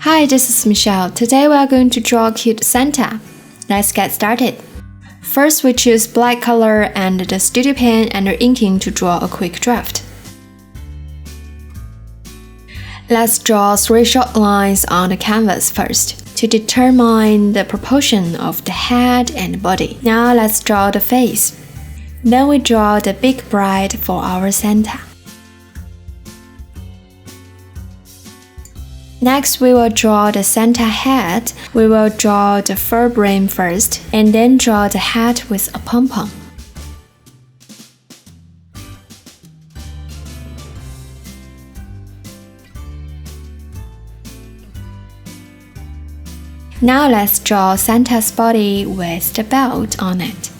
Hi, this is Michelle. Today we are going to draw a cute Santa. Let's get started. First, we choose black color and the studio pen and inking to draw a quick draft. Let's draw 3 short lines on the canvas first to determine the proportion of the head and body. Now let's draw the face. Then we draw the big bride for our Santa. Next, we will draw the Santa head. We will draw the fur brim first, and then draw the hat with a pom-pom. Now let's draw Santa's body with the belt on it.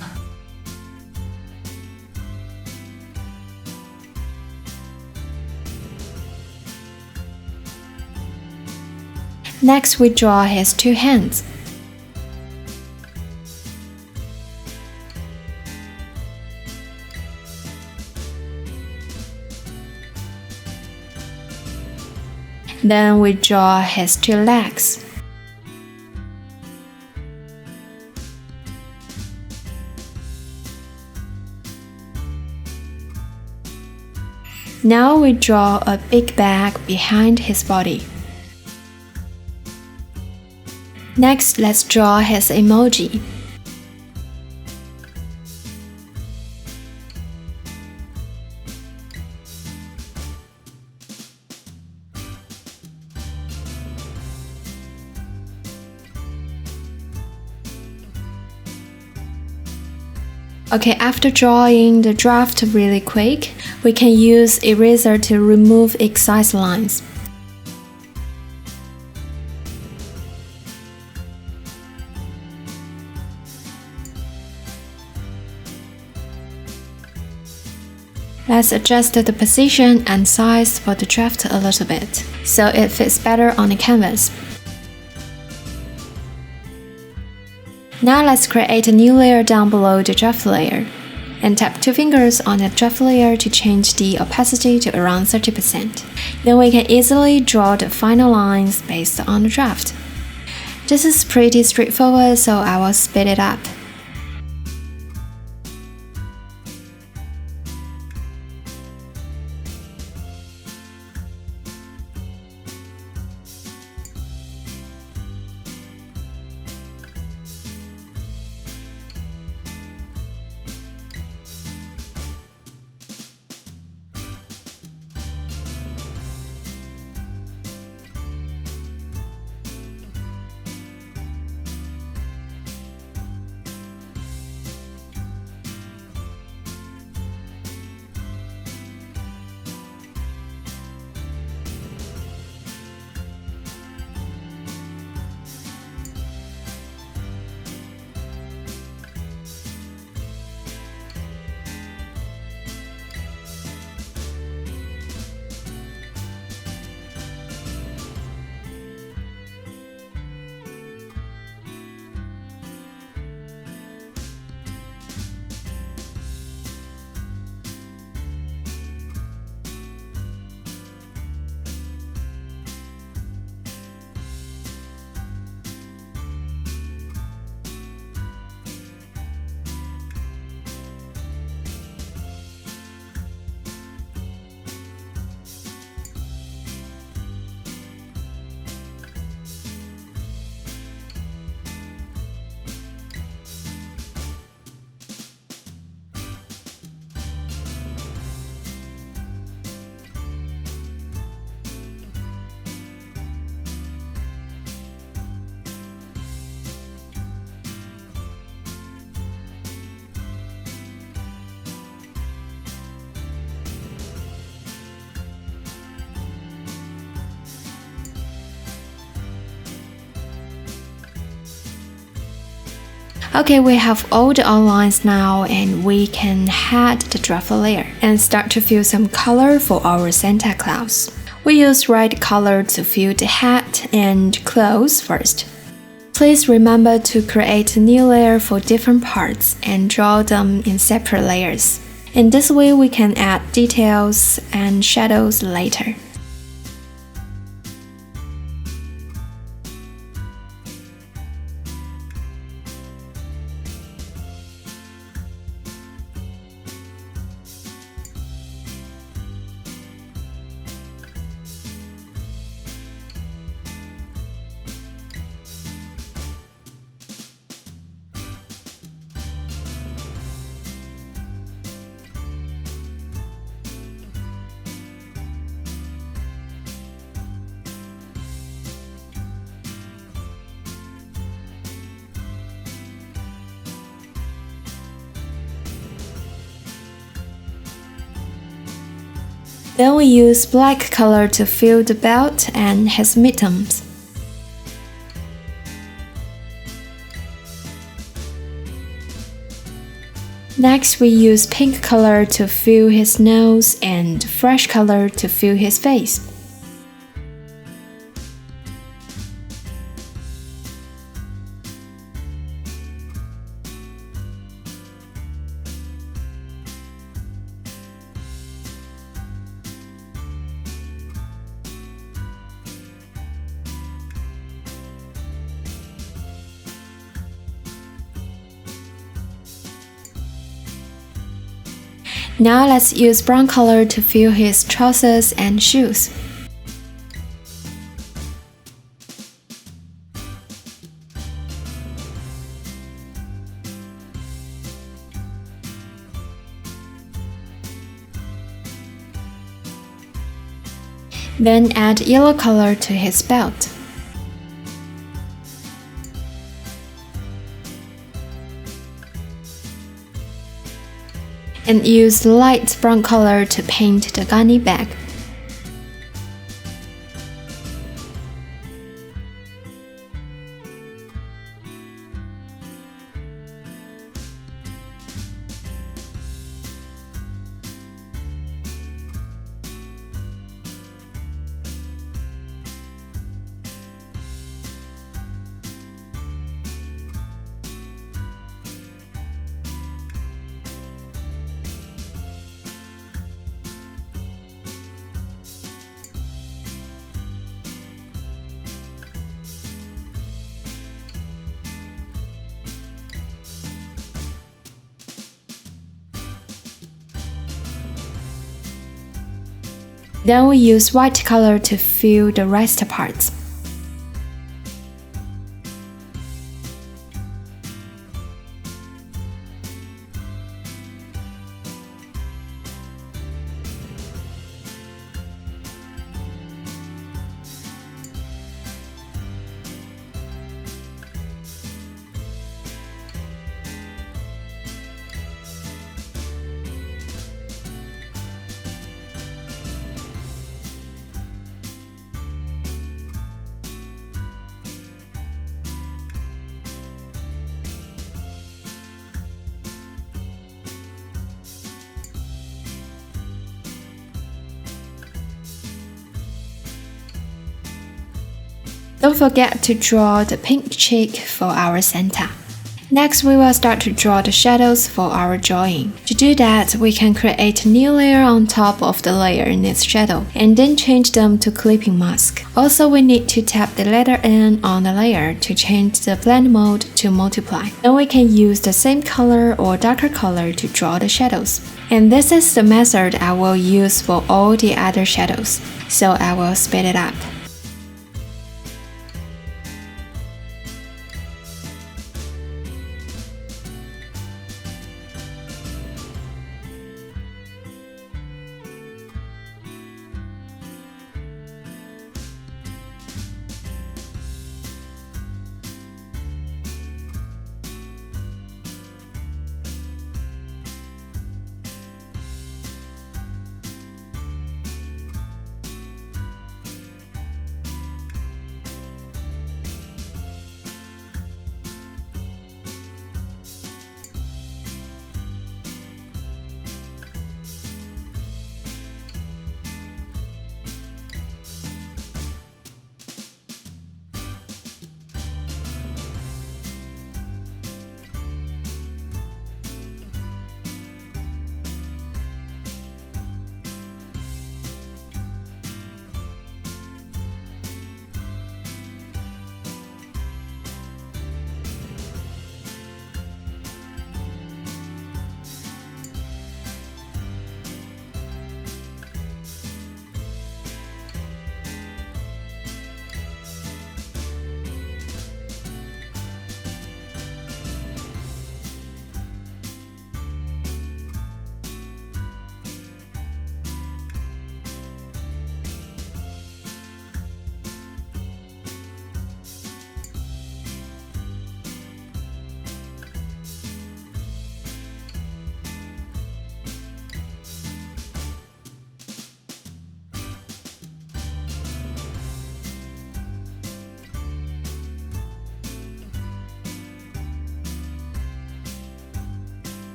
Next, we draw his 2 hands. Then we draw his 2 legs. Now we draw a big bag behind his body. Next, let's draw his emoji. Okay, after drawing the draft really quick, we can use eraser to remove excess lines. Let's adjust the position and size for the draft a little bit, so it fits better on the canvas. Now let's create a new layer down below the draft layer, and tap 2 fingers on the draft layer to change the opacity to around 30%. Then we can easily draw the final lines based on the draft. This is pretty straightforward, so I will speed it up. Okay, we have all the outlines now, and we can head the draft layer and start to fill some color for our Santa Claus. We use red color to fill the hat and clothes first. Please remember to create a new layer for different parts and draw them in separate layers. In this way, we can add details and shadows later. Then we use black color to fill the belt and his mittens. Next, we use pink color to fill his nose and fresh color to fill his face. Now let's use brown color to fill his trousers and shoes. Then add yellow color to his belt. And use light brown color to paint the gunny bag. Then we use white color to fill the rest parts. Don't forget to draw the pink cheek for our Santa. Next, we will start to draw the shadows for our drawing. To do that, we can create a new layer on top of the layer in its shadow, and then change them to clipping mask. Also, we need to tap the letter N on the layer to change the blend mode to multiply. Then we can use the same color or darker color to draw the shadows. And this is the method I will use for all the other shadows, so I will speed it up.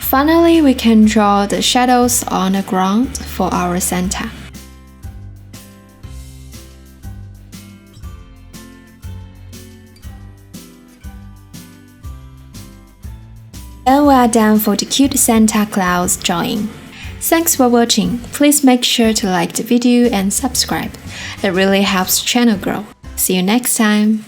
Finally, we can draw the shadows on the ground for our Santa. Then we are done for the cute Santa Claus drawing. Thanks for watching. Please make sure to like the video and subscribe. It really helps the channel grow. See you next time.